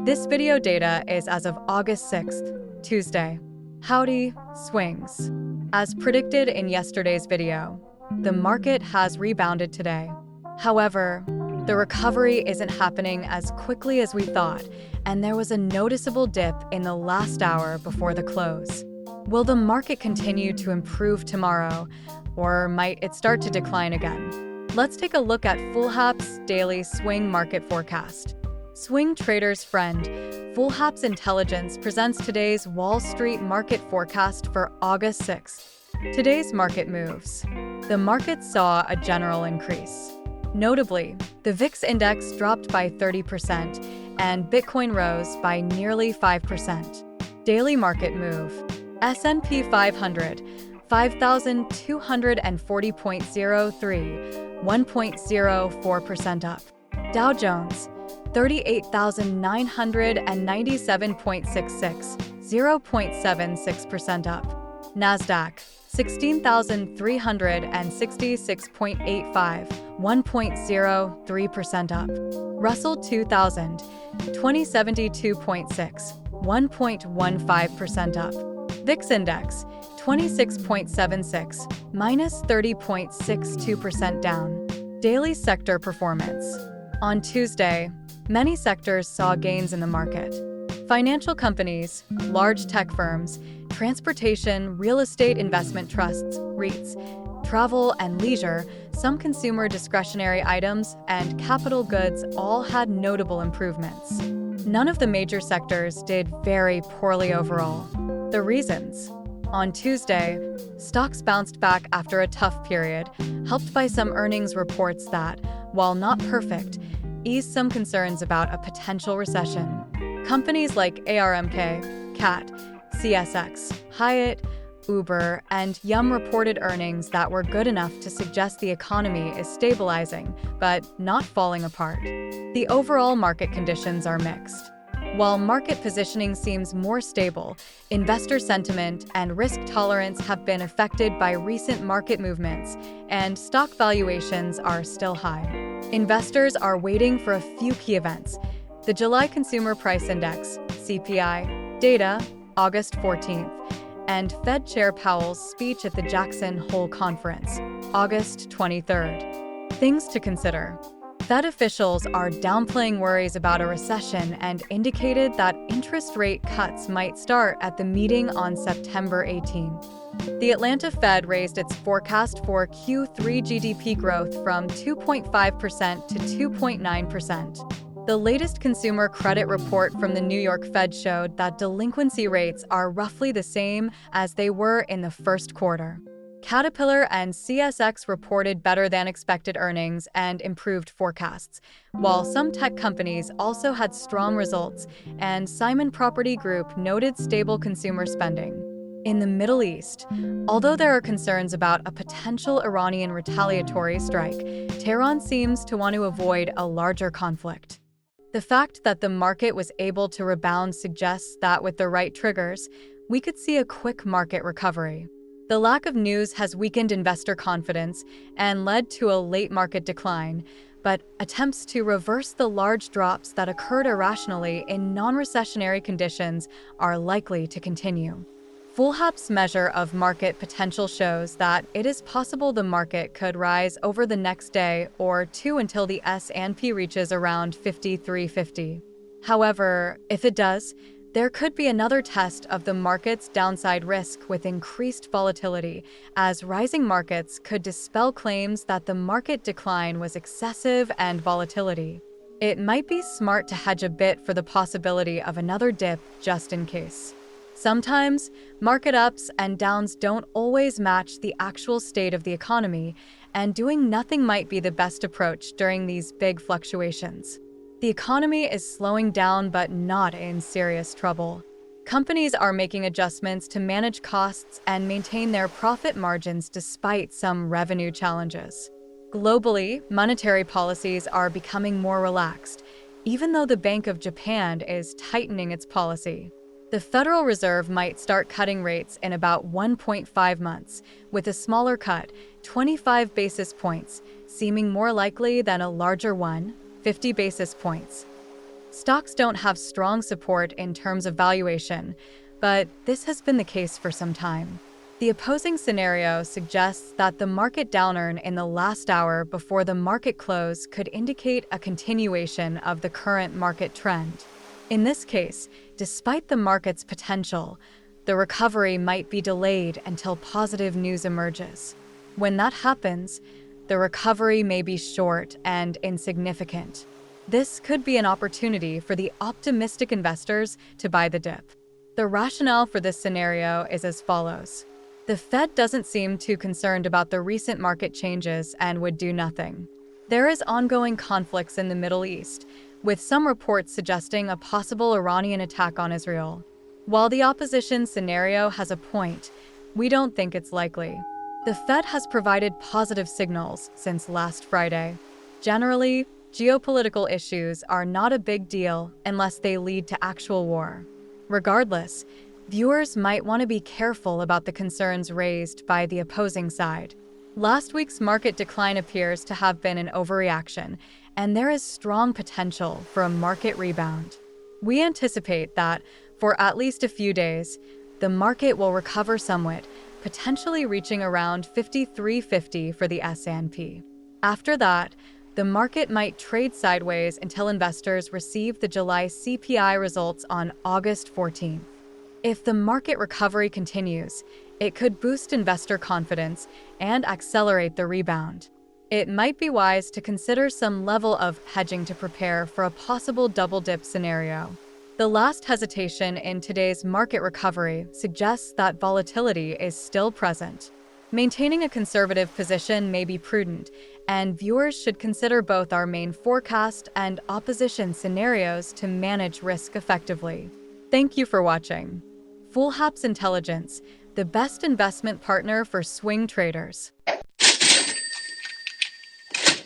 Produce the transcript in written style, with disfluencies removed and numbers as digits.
This video data is as of August 6th, Tuesday. Howdy, swings. As predicted in yesterday's video, the market has rebounded today. However, the recovery isn't happening as quickly as we thought, and there was a noticeable dip in the last hour before the close. Will the market continue to improve tomorrow, or might it start to decline again? Let's take a look at Fullhapce daily swing market forecast. Swing trader's friend, Fullhapce Intelligence presents today's Wall Street market forecast for August 6th. Today's market moves. The market saw a general increase. Notably, the VIX index dropped by 30% and Bitcoin rose by nearly 5%. Daily market move. S&P 500, 5,240.03, 1.04% up. Dow Jones, 38,997.66, 0.76% up. Nasdaq, 16,366.85, 1.03% up. Russell 2000, 2072.6, 1.15% up. VIX Index, 26.76, minus 30.62% down. Daily sector performance. On Tuesday, many sectors saw gains in the market. Financial companies, large tech firms, transportation, real estate investment trusts, REITs, travel and leisure, some consumer discretionary items, and capital goods all had notable improvements. None of the major sectors did very poorly overall. The reasons. On Tuesday, stocks bounced back after a tough period, helped by some earnings reports that, while not perfect, eased some concerns about a potential recession. Companies like ARMK, CAT, CSX, Hyatt, Uber, and Yum reported earnings that were good enough to suggest the economy is stabilizing, but not falling apart. The overall market conditions are mixed. While market positioning seems more stable, investor sentiment and risk tolerance have been affected by recent market movements, and stock valuations are still high. Investors are waiting for a few key events: the July Consumer Price Index, CPI, data, August 14th, and Fed Chair Powell's speech at the Jackson Hole Conference, August 23rd. Things to consider. Fed officials are downplaying worries about a recession and indicated that interest rate cuts might start at the meeting on September 18. The Atlanta Fed raised its forecast for Q3 GDP growth from 2.5% to 2.9%. The latest consumer credit report from the New York Fed showed that delinquency rates are roughly the same as they were in the first quarter. Caterpillar and CSX reported better-than-expected earnings and improved forecasts, while some tech companies also had strong results, and Simon Property Group noted stable consumer spending. In the Middle East, although there are concerns about a potential Iranian retaliatory strike, Tehran seems to want to avoid a larger conflict. The fact that the market was able to rebound suggests that with the right triggers, we could see a quick market recovery. The lack of news has weakened investor confidence and led to a late market decline, but attempts to reverse the large drops that occurred irrationally in non-recessionary conditions are likely to continue. Fullhapce's measure of market potential shows that it is possible the market could rise over the next day or two until the S&P reaches around 5350. However, if it does, there could be another test of the market's downside risk with increased volatility, as rising markets could dispel claims that the market decline was excessive and volatility. It might be smart to hedge a bit for the possibility of another dip just in case. Sometimes, market ups and downs don't always match the actual state of the economy, and doing nothing might be the best approach during these big fluctuations. The economy is slowing down but not in serious trouble. Companies are making adjustments to manage costs and maintain their profit margins despite some revenue challenges. Globally, monetary policies are becoming more relaxed, even though the Bank of Japan is tightening its policy. The Federal Reserve might start cutting rates in about 1.5 months, with a smaller cut, 25 basis points, seeming more likely than a larger one, 50 basis points. Stocks don't have strong support in terms of valuation, but this has been the case for some time. The opposing scenario suggests that the market downturn in the last hour before the market close could indicate a continuation of the current market trend. In this case, despite the market's potential, the recovery might be delayed until positive news emerges. When that happens, the recovery may be short and insignificant. This could be an opportunity for the optimistic investors to buy the dip. The rationale for this scenario is as follows. The Fed doesn't seem too concerned about the recent market changes and would do nothing. There is ongoing conflicts in the Middle East, with some reports suggesting a possible Iranian attack on Israel. While the opposition scenario has a point, we don't think it's likely. The Fed has provided positive signals since last Friday. Generally, geopolitical issues are not a big deal unless they lead to actual war. Regardless, viewers might want to be careful about the concerns raised by the opposing side. Last week's market decline appears to have been an overreaction, and there is strong potential for a market rebound. We anticipate that, for at least a few days, the market will recover somewhat, potentially reaching around 5350 for the S&P. After that, the market might trade sideways until investors receive the July CPI results on August 14th. If the market recovery continues, it could boost investor confidence and accelerate the rebound. It might be wise to consider some level of hedging to prepare for a possible double dip scenario. The last hesitation in today's market recovery suggests that volatility is still present. Maintaining a conservative position may be prudent, and viewers should consider both our main forecast and opposition scenarios to manage risk effectively. Thank you for watching. Fullhapce Intelligence, the best investment partner for swing traders.